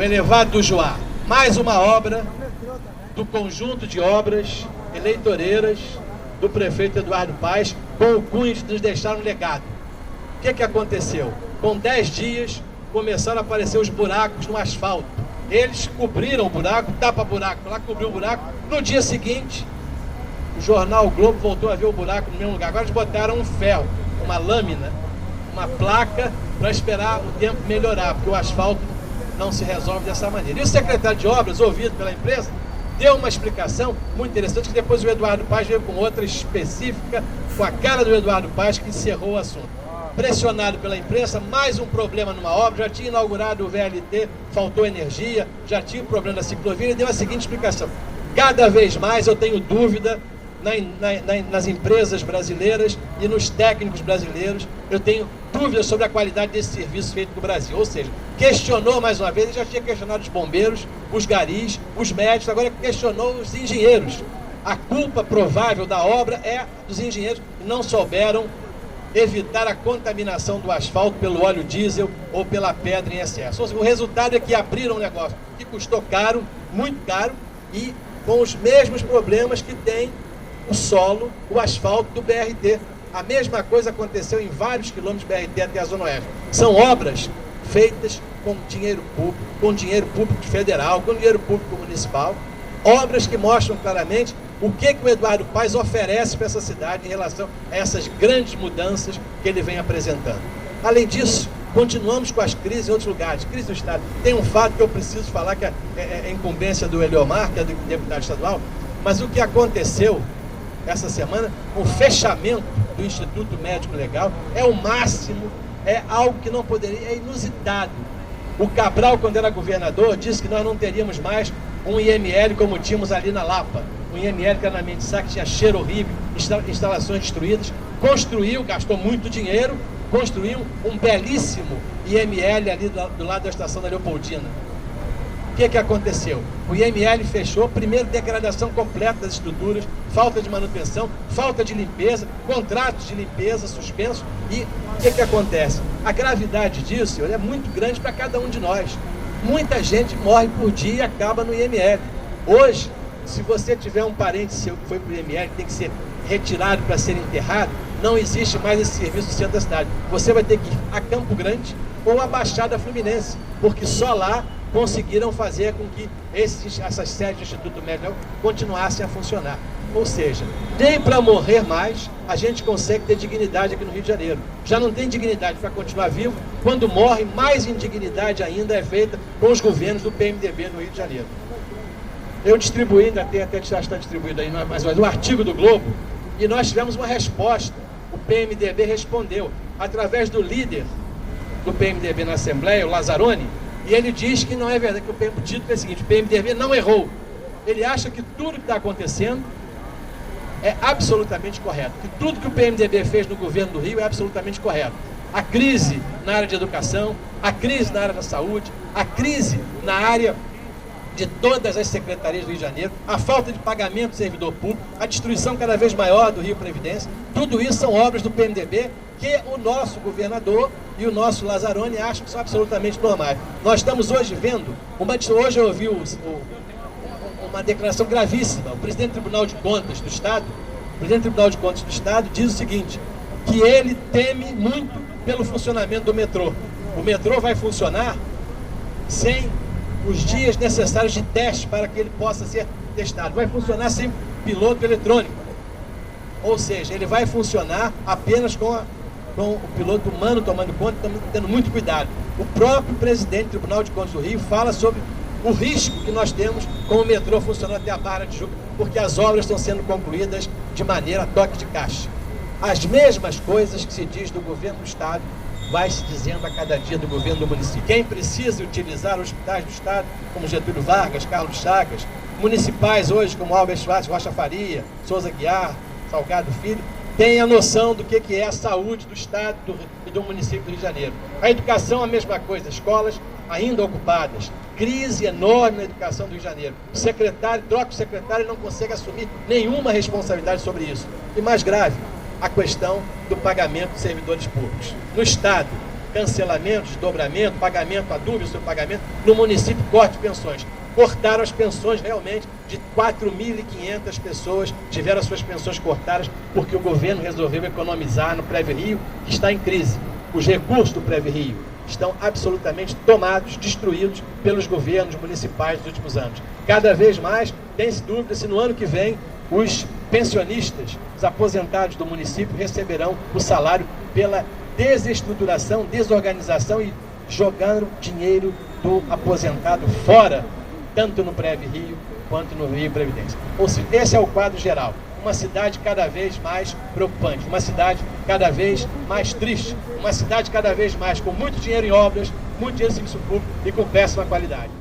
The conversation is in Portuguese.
o elevado do Juá, mais uma obra do conjunto de obras eleitoreiras do prefeito Eduardo Paes, com o cunho de nos deixar um legado. O que aconteceu? Com 10 dias, começaram a aparecer os buracos no asfalto. Eles cobriram o buraco, tapa-buraco, lá cobriu o buraco. No dia seguinte, o jornal o Globo voltou a ver o buraco no mesmo lugar. Agora eles botaram um ferro, uma lâmina, uma placa, para esperar o tempo melhorar, porque o asfalto não se resolve dessa maneira. E o secretário de obras, ouvido pela empresa, deu uma explicação muito interessante, que depois o Eduardo Paes veio com outra específica, com a cara do Eduardo Paes, que encerrou o assunto. Pressionado pela imprensa, mais um problema numa obra, já tinha inaugurado o VLT, faltou energia, já tinha o problema da ciclovia, ele deu a seguinte explicação: cada vez mais eu tenho dúvida nas empresas brasileiras e nos técnicos brasileiros, eu tenho dúvidas sobre a qualidade desse serviço feito no Brasil. Ou seja, questionou mais uma vez, ele já tinha questionado os bombeiros, os garis, os médicos, agora questionou os engenheiros. A culpa provável da obra é dos engenheiros que não souberam evitar a contaminação do asfalto pelo óleo diesel ou pela pedra em excesso. Ou seja, o resultado é que abriram um negócio que custou caro, muito caro, e com os mesmos problemas que tem o solo, o asfalto do BRT. A mesma coisa aconteceu em vários quilômetros do BRT até a Zona Oeste. São obras feitas com dinheiro público federal, com dinheiro público municipal, obras que mostram claramente o que o Eduardo Paes oferece para essa cidade em relação a essas grandes mudanças que ele vem apresentando. Além disso, continuamos com as crises em outros lugares, crise do Estado. Tem um fato que eu preciso falar, que é incumbência do Eliomar, que é do deputado estadual, mas o que aconteceu essa semana, o fechamento do Instituto Médico Legal, é o máximo, é algo que não poderia, é inusitado. O Cabral, quando era governador, disse que nós não teríamos mais um IML como tínhamos ali na Lapa. Um IML que era na Mendesá, que tinha cheiro horrível, instalações destruídas. Construiu, gastou muito dinheiro, construiu um belíssimo IML ali do lado da estação da Leopoldina. O que aconteceu? O IML fechou, primeiro, degradação completa das estruturas, falta de manutenção, falta de limpeza, contratos de limpeza suspensos. E o que acontece? A gravidade disso é muito grande para cada um de nós. Muita gente morre por dia e acaba no IML. Hoje, se você tiver um parente seu que foi para o IML, que tem que ser retirado para ser enterrado, não existe mais esse serviço no centro da cidade. Você vai ter que ir a Campo Grande ou a Baixada Fluminense, porque só lá conseguiram fazer com que essas sedes do Instituto Médico continuassem a funcionar. Ou seja, nem para morrer mais a gente consegue ter dignidade aqui no Rio de Janeiro. Já não tem dignidade para continuar vivo, quando morre, mais indignidade ainda é feita com os governos do PMDB no Rio de Janeiro. Eu distribuí, ainda tem até já está distribuído aí, mas um artigo do Globo, e nós tivemos uma resposta. O PMDB respondeu, através do líder do PMDB na Assembleia, o Lazzaroni, e ele diz que não é verdade, que o título é o seguinte: o PMDB não errou. Ele acha que tudo que está acontecendo é absolutamente correto, que tudo que o PMDB fez no governo do Rio é absolutamente correto. A crise na área de educação, a crise na área da saúde, a crise na área de todas as secretarias do Rio de Janeiro, a falta de pagamento do servidor público, a destruição cada vez maior do Rio Previdência, tudo isso são obras do PMDB que o nosso governador e o nosso Lazzaroni acham que são absolutamente normais. Nós estamos hoje vendo, hoje eu ouvi uma declaração gravíssima. O presidente do Tribunal de Contas do Estado, diz o seguinte, que ele teme muito pelo funcionamento do metrô. O metrô vai funcionar sem os dias necessários de teste para que ele possa ser testado. Vai funcionar sem piloto eletrônico. Ou seja, ele vai funcionar apenas com o piloto humano tomando conta, tendo muito cuidado. O próprio presidente do Tribunal de Contas do Rio fala sobre o risco que nós temos com o metrô funcionando até a Barra de Tijuca, porque as obras estão sendo concluídas de maneira toque de caixa. As mesmas coisas que se diz do governo do Estado, vai se dizendo a cada dia do governo do município. Quem precisa utilizar hospitais do Estado, como Getúlio Vargas, Carlos Chagas, municipais hoje, como Albert Schwartz, Rocha Faria, Souza Guiar, Salgado Filho, tem a noção do que é a saúde do Estado e do município do Rio de Janeiro. A educação, a mesma coisa, escolas ainda ocupadas, crise enorme na educação do Rio de Janeiro. O secretário, troca o secretário e não consegue assumir nenhuma responsabilidade sobre isso. E mais grave, a questão do pagamento de servidores públicos. No Estado, cancelamento, desdobramento, pagamento a dúvida sobre pagamento, no município corte de pensões. Cortaram as pensões realmente de 4.500 pessoas, tiveram as suas pensões cortadas porque o governo resolveu economizar no Preve Rio, que está em crise. Os recursos do Preve Rio estão absolutamente tomados, destruídos pelos governos municipais dos últimos anos. Cada vez mais tem-se dúvida se no ano que vem os pensionistas, os aposentados do município receberão o salário pela desestruturação, desorganização e jogando dinheiro do aposentado fora, tanto no Preve Rio quanto no Rio Previdência. Ou seja, esse é o quadro geral. Uma cidade cada vez mais preocupante, uma cidade cada vez mais triste, uma cidade cada vez mais com muito dinheiro em obras, muito dinheiro em serviço público e com péssima qualidade.